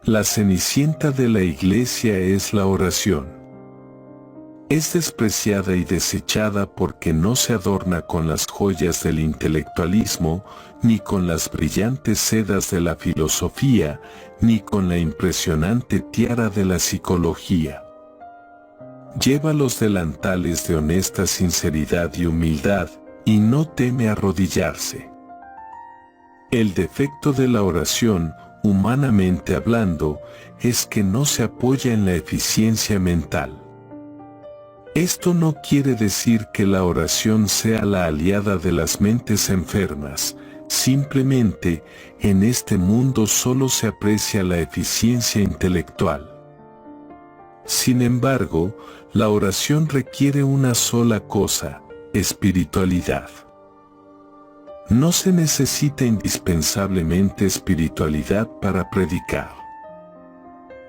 La cenicienta de la iglesia es la oración. Es despreciada y desechada porque no se adorna con las joyas del intelectualismo, ni con las brillantes sedas de la filosofía, ni con la impresionante tiara de la psicología. Lleva los delantales de honesta sinceridad y humildad, y no teme arrodillarse. El defecto de la oración, humanamente hablando, es que no se apoya en la eficiencia mental. Esto no quiere decir que la oración sea la aliada de las mentes enfermas, simplemente, en este mundo solo se aprecia la eficiencia intelectual. Sin embargo, la oración requiere una sola cosa: espiritualidad. No se necesita indispensablemente espiritualidad para predicar.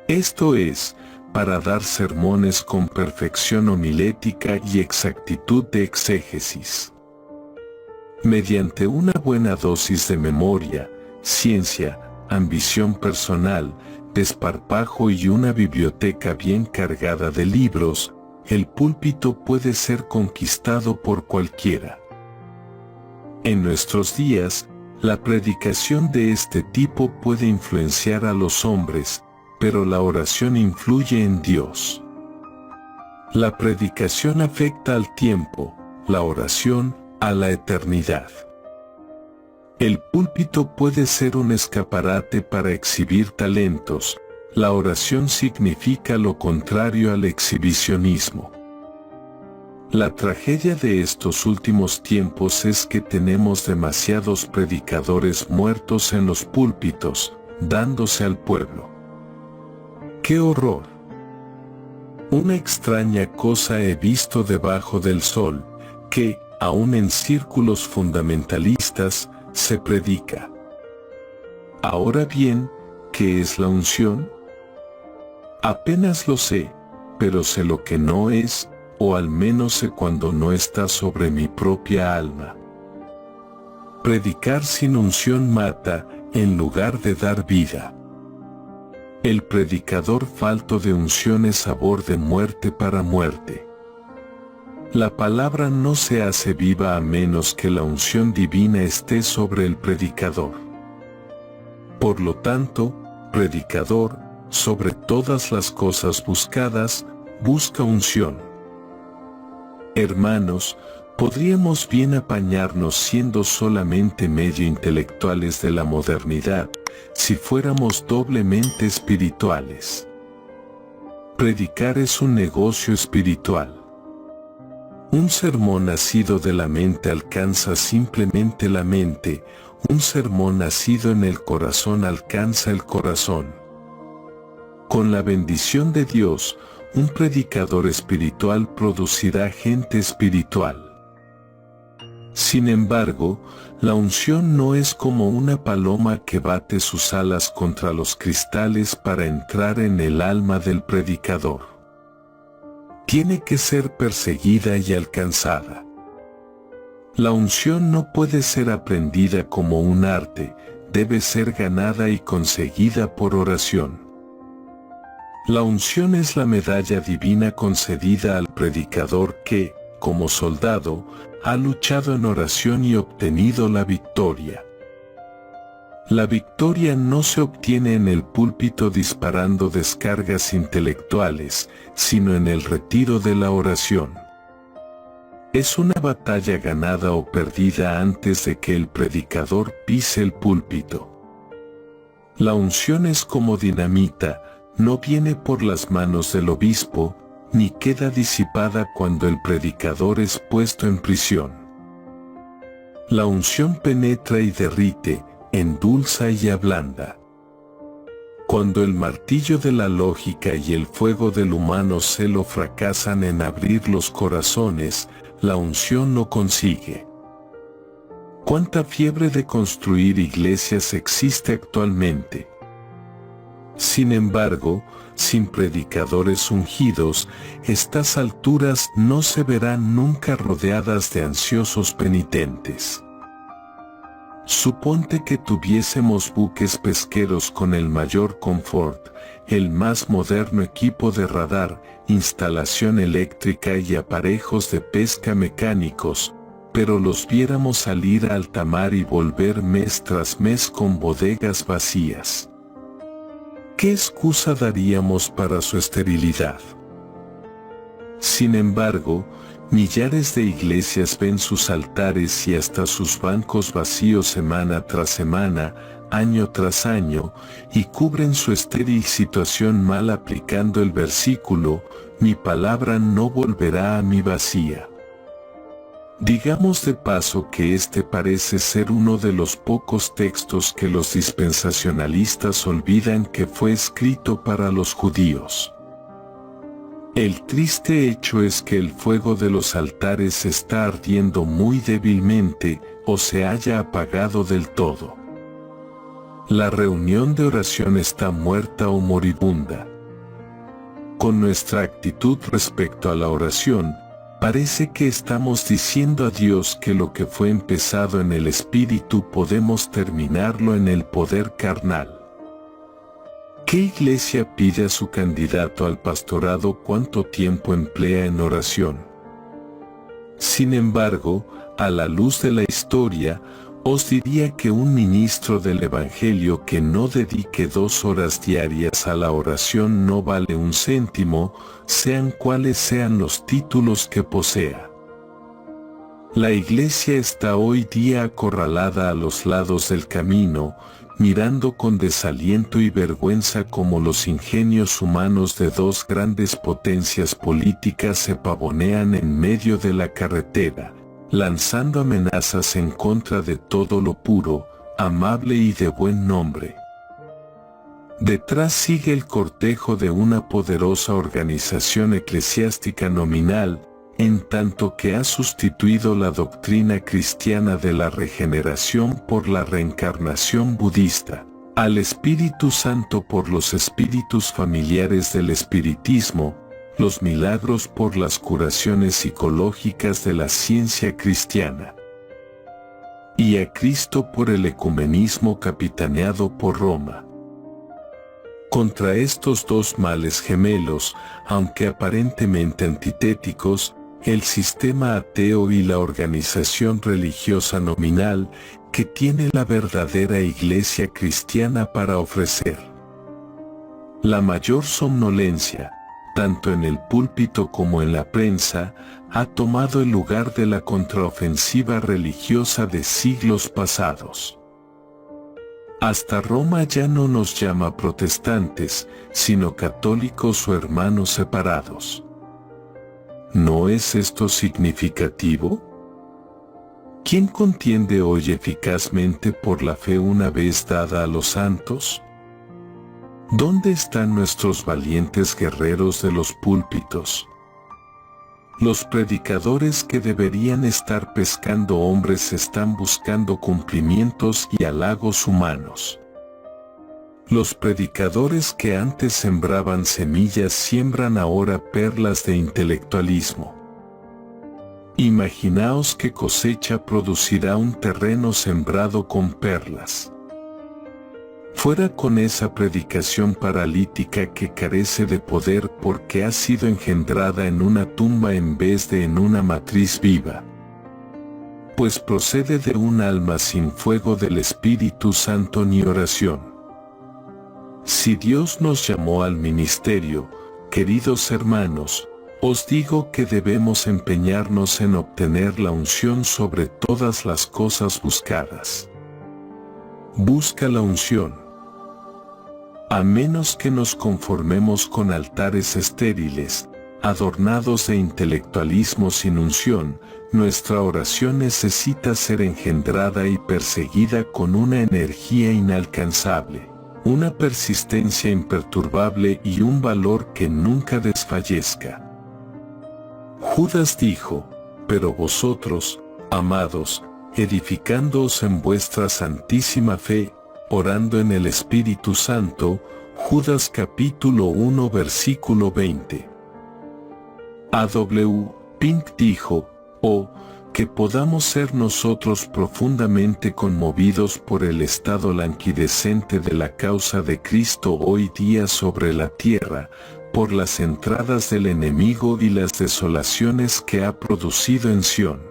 Esto es, para dar sermones con perfección homilética y exactitud de exégesis. Mediante una buena dosis de memoria, ciencia, ambición personal, desparpajo y una biblioteca bien cargada de libros, el púlpito puede ser conquistado por cualquiera. En nuestros días, la predicación de este tipo puede influenciar a los hombres, pero la oración influye en Dios. La predicación afecta al tiempo, la oración a la eternidad. El púlpito puede ser un escaparate para exhibir talentos, la oración significa lo contrario al exhibicionismo. La tragedia de estos últimos tiempos es que tenemos demasiados predicadores muertos en los púlpitos, dándose al pueblo. ¡Qué horror! Una extraña cosa he visto debajo del sol, que, aun en círculos fundamentalistas, se predica. Ahora bien, ¿qué es la unción? Apenas lo sé, pero sé lo que no es, o al menos sé cuando no está sobre mi propia alma. Predicar sin unción mata, en lugar de dar vida. El predicador falto de unción es sabor de muerte para muerte. La palabra no se hace viva a menos que la unción divina esté sobre el predicador. Por lo tanto, predicador, sobre todas las cosas buscadas, busca unción. Hermanos, podríamos bien apañarnos siendo solamente medio intelectuales de la modernidad, si fuéramos doblemente espirituales. Predicar es un negocio espiritual. Un sermón nacido de la mente alcanza simplemente la mente, un sermón nacido en el corazón alcanza el corazón. Con la bendición de Dios, un predicador espiritual producirá gente espiritual. Sin embargo, la unción no es como una paloma que bate sus alas contra los cristales para entrar en el alma del predicador. Tiene que ser perseguida y alcanzada. La unción no puede ser aprendida como un arte, debe ser ganada y conseguida por oración. La unción es la medalla divina concedida al predicador que, como soldado, ha luchado en oración y obtenido la victoria. La victoria no se obtiene en el púlpito disparando descargas intelectuales, sino en el retiro de la oración. Es una batalla ganada o perdida antes de que el predicador pise el púlpito. La unción es como dinamita, no viene por las manos del obispo, ni queda disipada cuando el predicador es puesto en prisión. La unción penetra y derrite, endulza y ablanda. Cuando el martillo de la lógica y el fuego del humano celo fracasan en abrir los corazones, la unción no consigue. ¿Cuánta fiebre de construir iglesias existe actualmente? Sin embargo, sin predicadores ungidos, estas alturas no se verán nunca rodeadas de ansiosos penitentes. Suponte que tuviésemos buques pesqueros con el mayor confort, el más moderno equipo de radar, instalación eléctrica y aparejos de pesca mecánicos, pero los viéramos salir a alta mar y volver mes tras mes con bodegas vacías. ¿Qué excusa daríamos para su esterilidad? Sin embargo, millares de iglesias ven sus altares y hasta sus bancos vacíos semana tras semana, año tras año, y cubren su estéril situación mal aplicando el versículo, mi palabra no volverá a mí vacía. Digamos de paso que este parece ser uno de los pocos textos que los dispensacionalistas olvidan que fue escrito para los judíos. El triste hecho es que el fuego de los altares está ardiendo muy débilmente o se haya apagado del todo. La reunión de oración está muerta o moribunda. Con nuestra actitud respecto a la oración, parece que estamos diciendo a Dios que lo que fue empezado en el Espíritu podemos terminarlo en el poder carnal. ¿Qué iglesia pide a su candidato al pastorado cuánto tiempo emplea en oración? Sin embargo, a la luz de la historia, os diría que un ministro del Evangelio que no dedique 2 horas diarias a la oración no vale un céntimo, sean cuales sean los títulos que posea. La iglesia está hoy día acorralada a los lados del camino, mirando con desaliento y vergüenza cómo los ingenios humanos de 2 grandes potencias políticas se pavonean en medio de la carretera, lanzando amenazas en contra de todo lo puro, amable y de buen nombre. Detrás sigue el cortejo de una poderosa organización eclesiástica nominal, en tanto que ha sustituido la doctrina cristiana de la regeneración por la reencarnación budista, al Espíritu Santo por los espíritus familiares del espiritismo, los milagros por las curaciones psicológicas de la ciencia cristiana, y a Cristo por el ecumenismo capitaneado por Roma. Contra estos 2 males gemelos, aunque aparentemente antitéticos, el sistema ateo y la organización religiosa nominal que tiene la verdadera iglesia cristiana para ofrecer. La mayor somnolencia, tanto en el púlpito como en la prensa, ha tomado el lugar de la contraofensiva religiosa de siglos pasados. Hasta Roma ya no nos llama protestantes, sino católicos o hermanos separados. ¿No es esto significativo? ¿Quién contiende hoy eficazmente por la fe una vez dada a los santos? ¿Dónde están nuestros valientes guerreros de los púlpitos? Los predicadores que deberían estar pescando hombres están buscando cumplimientos y halagos humanos. Los predicadores que antes sembraban semillas siembran ahora perlas de intelectualismo. Imaginaos qué cosecha producirá un terreno sembrado con perlas. Fuera con esa predicación paralítica que carece de poder porque ha sido engendrada en una tumba en vez de en una matriz viva. Pues procede de un alma sin fuego del Espíritu Santo ni oración. Si Dios nos llamó al ministerio, queridos hermanos, os digo que debemos empeñarnos en obtener la unción sobre todas las cosas buscadas. Busca la unción. A menos que nos conformemos con altares estériles, adornados de intelectualismo sin unción, nuestra oración necesita ser engendrada y perseguida con una energía inalcanzable, una persistencia imperturbable y un valor que nunca desfallezca. Judas dijo, pero vosotros, amados, edificándoos en vuestra santísima fe, orando en el Espíritu Santo, Judas capítulo 1 versículo 20. A.W. Pink dijo, oh, que podamos ser nosotros profundamente conmovidos por el estado languidecente de la causa de Cristo hoy día sobre la tierra, por las entradas del enemigo y las desolaciones que ha producido en Sión.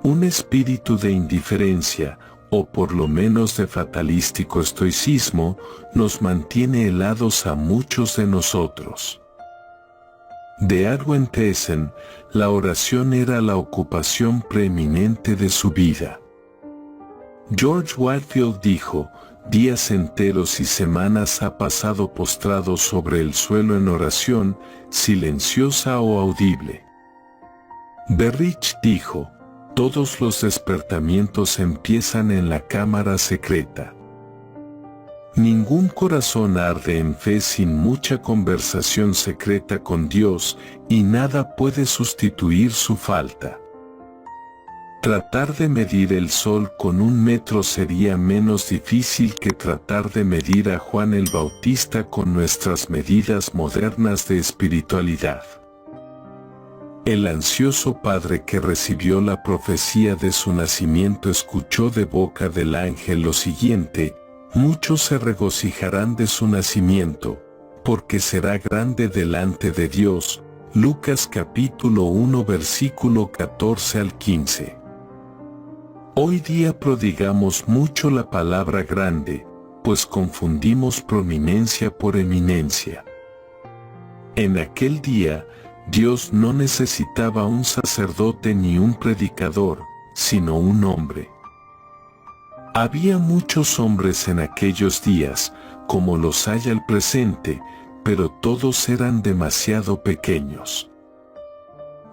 Un espíritu de indiferencia, o por lo menos de fatalístico estoicismo, nos mantiene helados a muchos de nosotros. De Erwin Pessen, la oración era la ocupación preeminente de su vida. George Whitefield dijo, días enteros y semanas ha pasado postrado sobre el suelo en oración, silenciosa o audible. Berrich dijo, todos los despertamientos empiezan en la cámara secreta. Ningún corazón arde en fe sin mucha conversación secreta con Dios, y nada puede sustituir su falta. Tratar de medir el sol con 1 metro sería menos difícil que tratar de medir a Juan el Bautista con nuestras medidas modernas de espiritualidad. El ansioso padre que recibió la profecía de su nacimiento escuchó de boca del ángel lo siguiente: muchos se regocijarán de su nacimiento, porque será grande delante de Dios. Lucas capítulo 1 versículo 14 al 15. Hoy día prodigamos mucho la palabra grande, pues confundimos prominencia por eminencia. En aquel día, Dios no necesitaba un sacerdote ni un predicador, sino un hombre. Había muchos hombres en aquellos días, como los hay al presente, pero todos eran demasiado pequeños.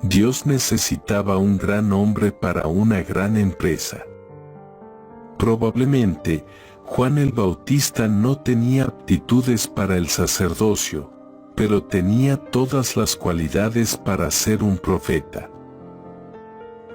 Dios necesitaba un gran hombre para una gran empresa. Probablemente, Juan el Bautista no tenía aptitudes para el sacerdocio, pero tenía todas las cualidades para ser un profeta.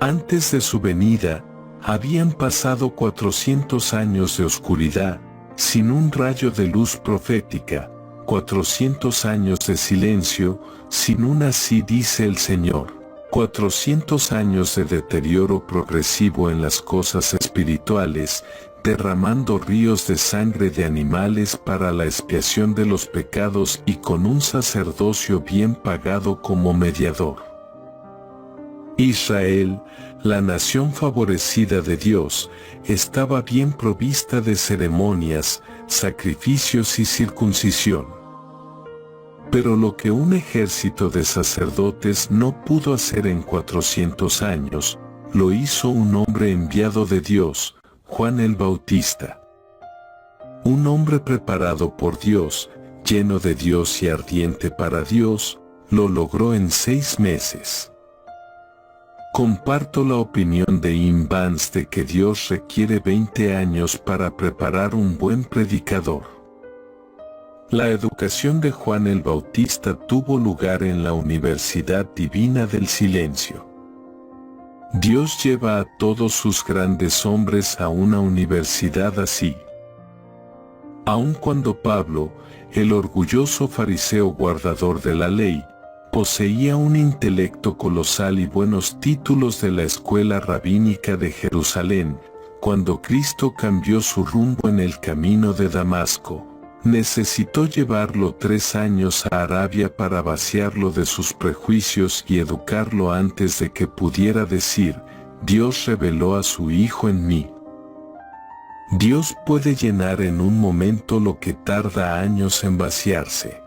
Antes de su venida, habían pasado 400 años de oscuridad, sin un rayo de luz profética, 400 años de silencio, sin un así dice el Señor, 400 años de deterioro progresivo en las cosas espirituales, derramando ríos de sangre de animales para la expiación de los pecados y con un sacerdocio bien pagado como mediador. Israel, la nación favorecida de Dios, estaba bien provista de ceremonias, sacrificios y circuncisión. Pero lo que un ejército de sacerdotes no pudo hacer en 400 años, lo hizo un hombre enviado de Dios, Juan el Bautista. Un hombre preparado por Dios, lleno de Dios y ardiente para Dios, lo logró en 6 meses. Comparto la opinión de Im Vance de que Dios requiere 20 años para preparar un buen predicador. La educación de Juan el Bautista tuvo lugar en la Universidad Divina del Silencio. Dios lleva a todos sus grandes hombres a una universidad así. Aun cuando Pablo, el orgulloso fariseo guardador de la ley, poseía un intelecto colosal y buenos títulos de la escuela rabínica de Jerusalén, cuando Cristo cambió su rumbo en el camino de Damasco, necesitó llevarlo 3 años a Arabia para vaciarlo de sus prejuicios y educarlo antes de que pudiera decir, Dios reveló a su Hijo en mí. Dios puede llenar en un momento lo que tarda años en vaciarse.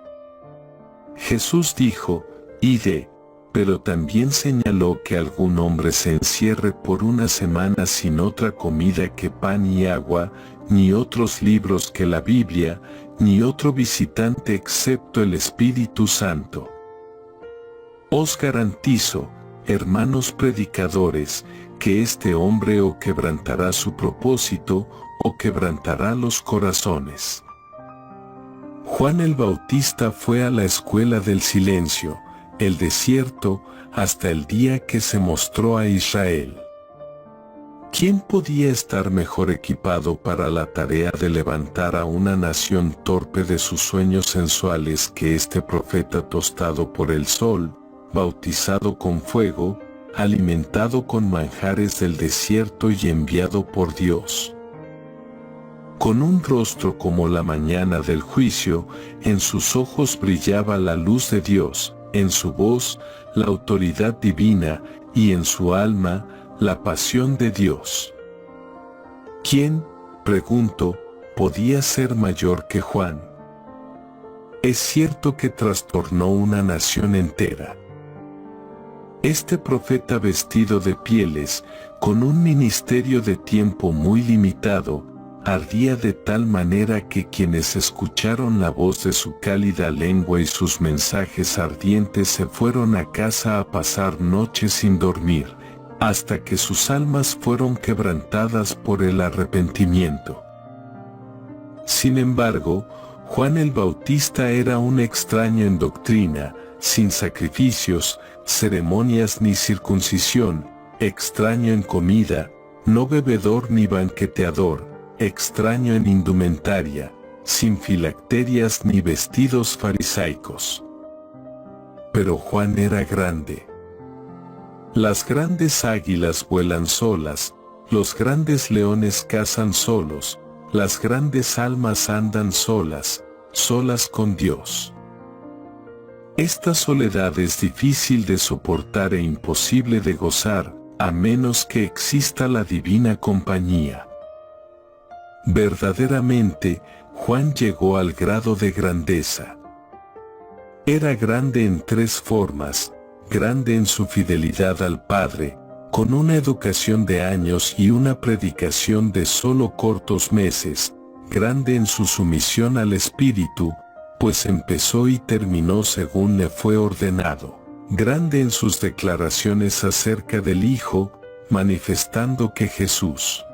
Jesús dijo, id, pero también señaló que algún hombre se encierre por una semana sin otra comida que pan y agua, ni otros libros que la Biblia, ni otro visitante excepto el Espíritu Santo. Os garantizo, hermanos predicadores, que este hombre o quebrantará su propósito, o quebrantará los corazones. Juan el Bautista fue a la escuela del silencio, el desierto, hasta el día que se mostró a Israel. ¿Quién podía estar mejor equipado para la tarea de levantar a una nación torpe de sus sueños sensuales que este profeta tostado por el sol, bautizado con fuego, alimentado con manjares del desierto y enviado por Dios. Con un rostro como la mañana del juicio, en sus ojos brillaba la luz de Dios, en su voz, la autoridad divina, y en su alma, la pasión de Dios. ¿Quién, pregunto, podía ser mayor que Juan? Es cierto que trastornó una nación entera. Este profeta vestido de pieles, con un ministerio de tiempo muy limitado, ardía de tal manera que quienes escucharon la voz de su cálida lengua y sus mensajes ardientes se fueron a casa a pasar noches sin dormir, hasta que sus almas fueron quebrantadas por el arrepentimiento. Sin embargo, Juan el Bautista era un extraño en doctrina, sin sacrificios, ceremonias ni circuncisión, extraño en comida, no bebedor ni banqueteador, extraño en indumentaria, sin filacterias ni vestidos farisaicos. Pero Juan era grande. Las grandes águilas vuelan solas, los grandes leones cazan solos, las grandes almas andan solas, solas con Dios. Esta soledad es difícil de soportar e imposible de gozar, a menos que exista la divina compañía. Verdaderamente, Juan llegó al grado de grandeza. Era grande en tres formas: grande en su fidelidad al Padre, con una educación de años y una predicación de solo cortos meses; grande en su sumisión al Espíritu, pues empezó y terminó según le fue ordenado; grande en sus declaraciones acerca del Hijo, manifestando que Jesús,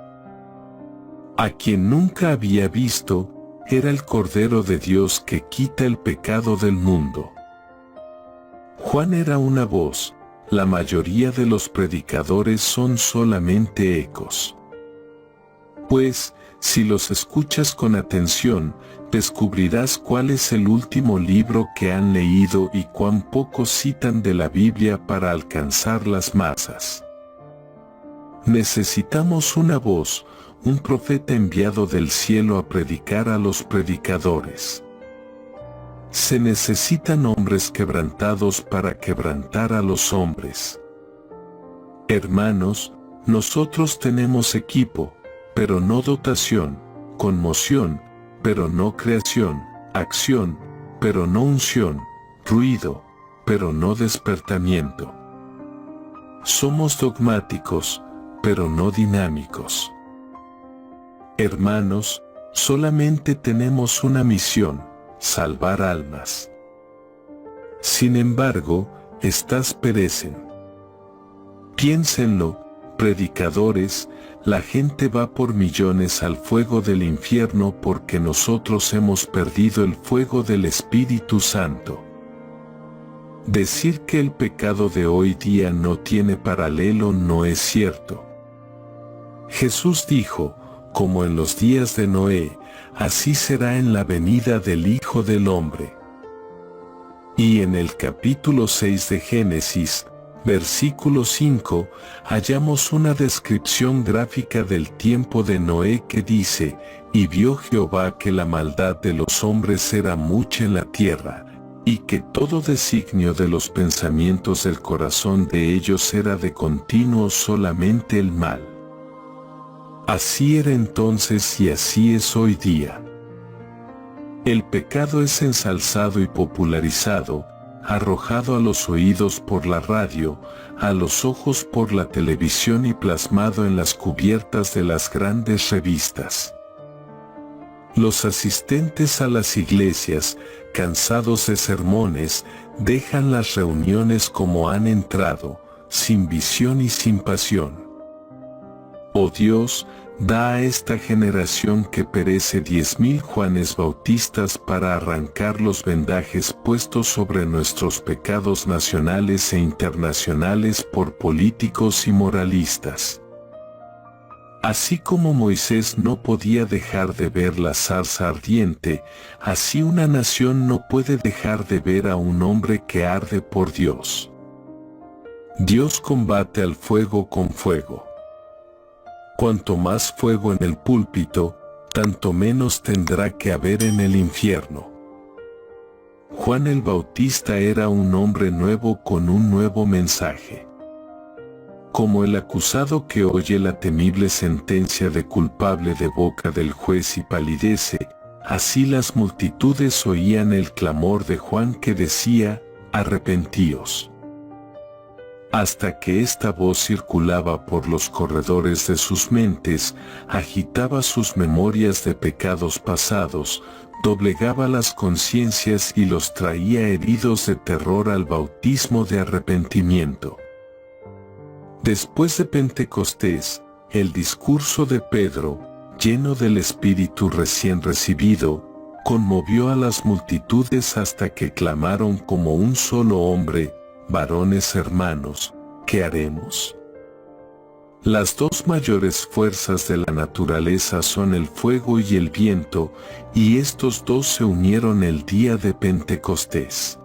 a quien nunca había visto, era el Cordero de Dios que quita el pecado del mundo. Juan era una voz, la mayoría de los predicadores son solamente ecos. Pues, si los escuchas con atención, descubrirás cuál es el último libro que han leído y cuán poco citan de la Biblia para alcanzar las masas. Necesitamos una voz, un profeta enviado del cielo a predicar a los predicadores. Se necesitan hombres quebrantados para quebrantar a los hombres. Hermanos, nosotros tenemos equipo, pero no dotación; conmoción, pero no creación; acción, pero no unción; ruido, pero no despertamiento. Somos dogmáticos, pero no dinámicos. Hermanos, solamente tenemos una misión: salvar almas. Sin embargo, estas perecen. Piénsenlo, predicadores, la gente va por millones al fuego del infierno porque nosotros hemos perdido el fuego del Espíritu Santo. Decir que el pecado de hoy día no tiene paralelo no es cierto. Jesús dijo: como en los días de Noé, así será en la venida del Hijo del Hombre. Y en el capítulo 6 de Génesis, versículo 5, hallamos una descripción gráfica del tiempo de Noé que dice: y vio Jehová que la maldad de los hombres era mucha en la tierra, y que todo designio de los pensamientos del corazón de ellos era de continuo solamente el mal. Así era entonces y así es hoy día. El pecado es ensalzado y popularizado, arrojado a los oídos por la radio, a los ojos por la televisión y plasmado en las cubiertas de las grandes revistas. Los asistentes a las iglesias, cansados de sermones, dejan las reuniones como han entrado, sin visión y sin pasión. Oh Dios, da a esta generación que perece 10,000 Juanes Bautistas para arrancar los vendajes puestos sobre nuestros pecados nacionales e internacionales por políticos y moralistas. Así como Moisés no podía dejar de ver la zarza ardiente, así una nación no puede dejar de ver a un hombre que arde por Dios. Dios combate al fuego con fuego. Cuanto más fuego en el púlpito, tanto menos tendrá que haber en el infierno. Juan el Bautista era un hombre nuevo con un nuevo mensaje. Como el acusado que oye la temible sentencia de culpable de boca del juez y palidece, así las multitudes oían el clamor de Juan que decía: arrepentíos. Hasta que esta voz circulaba por los corredores de sus mentes, agitaba sus memorias de pecados pasados, doblegaba las conciencias y los traía heridos de terror al bautismo de arrepentimiento. Después de Pentecostés, el discurso de Pedro, lleno del Espíritu recién recibido, conmovió a las multitudes hasta que clamaron como un solo hombre: varones hermanos, ¿qué haremos? Las dos mayores fuerzas de la naturaleza son el fuego y el viento, y estos dos se unieron el día de Pentecostés.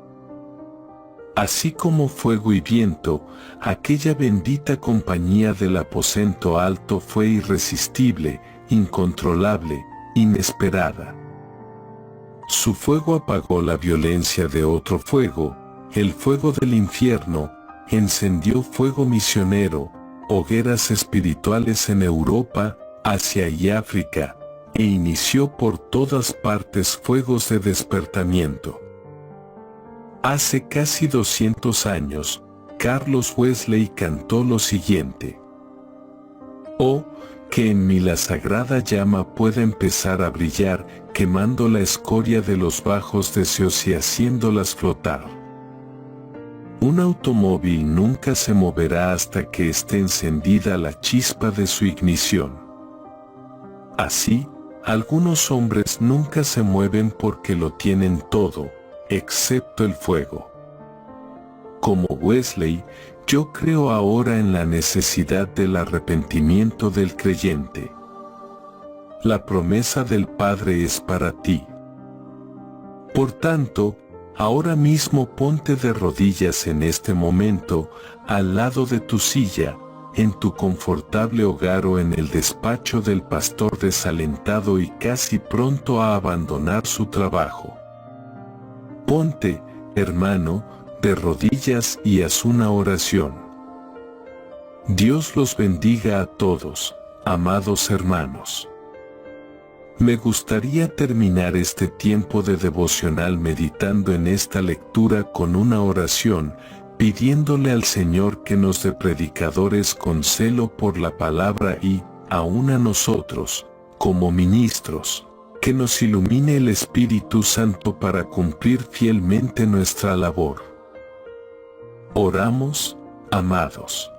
Así como fuego y viento, aquella bendita compañía del aposento alto fue irresistible, incontrolable, inesperada. Su fuego apagó la violencia de otro fuego, el fuego del infierno, encendió fuego misionero, hogueras espirituales en Europa, Asia y África, e inició por todas partes fuegos de despertamiento. Hace casi 200 años, Carlos Wesley cantó lo siguiente: oh, que en mí la sagrada llama pueda empezar a brillar, quemando la escoria de los bajos deseos y haciéndolas flotar. Un automóvil nunca se moverá hasta que esté encendida la chispa de su ignición. Así, algunos hombres nunca se mueven porque lo tienen todo, excepto el fuego. Como Wesley, yo creo ahora en la necesidad del arrepentimiento del creyente. La promesa del Padre es para ti. Por tanto, ahora mismo ponte de rodillas en este momento, al lado de tu silla, en tu confortable hogar o en el despacho del pastor desalentado y casi pronto a abandonar su trabajo. Ponte, hermano, de rodillas y haz una oración. Dios los bendiga a todos, amados hermanos. Me gustaría terminar este tiempo de devocional meditando en esta lectura con una oración, pidiéndole al Señor que nos dé predicadores con celo por la palabra y, aun a nosotros, como ministros, que nos ilumine el Espíritu Santo para cumplir fielmente nuestra labor. Oramos, amados.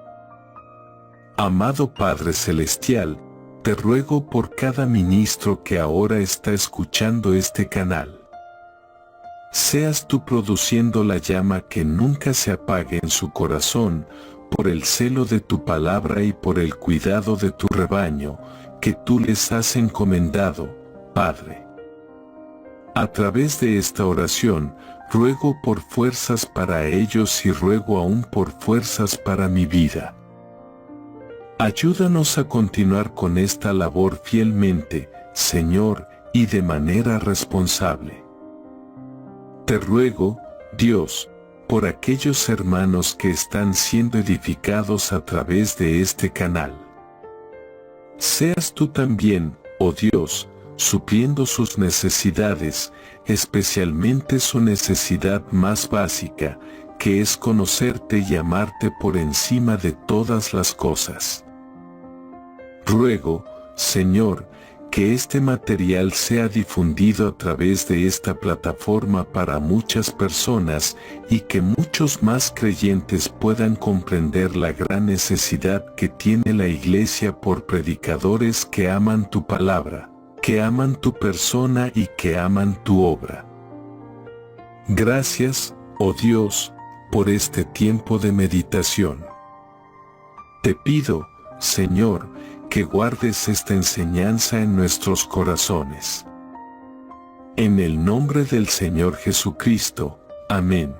Amado Padre Celestial, te ruego por cada ministro que ahora está escuchando este canal. Seas tú produciendo la llama que nunca se apague en su corazón, por el celo de tu palabra y por el cuidado de tu rebaño, que tú les has encomendado, Padre. A través de esta oración, ruego por fuerzas para ellos y ruego aún por fuerzas para mi vida. Ayúdanos a continuar con esta labor fielmente, Señor, y de manera responsable. Te ruego, Dios, por aquellos hermanos que están siendo edificados a través de este canal. Seas tú también, oh Dios, supliendo sus necesidades, especialmente su necesidad más básica, que es conocerte y amarte por encima de todas las cosas. Ruego, Señor, que este material sea difundido a través de esta plataforma para muchas personas y que muchos más creyentes puedan comprender la gran necesidad que tiene la Iglesia por predicadores que aman tu palabra, que aman tu persona y que aman tu obra. Gracias, oh Dios, por este tiempo de meditación. Te pido, Señor, que guardes esta enseñanza en nuestros corazones. En el nombre del Señor Jesucristo. Amén.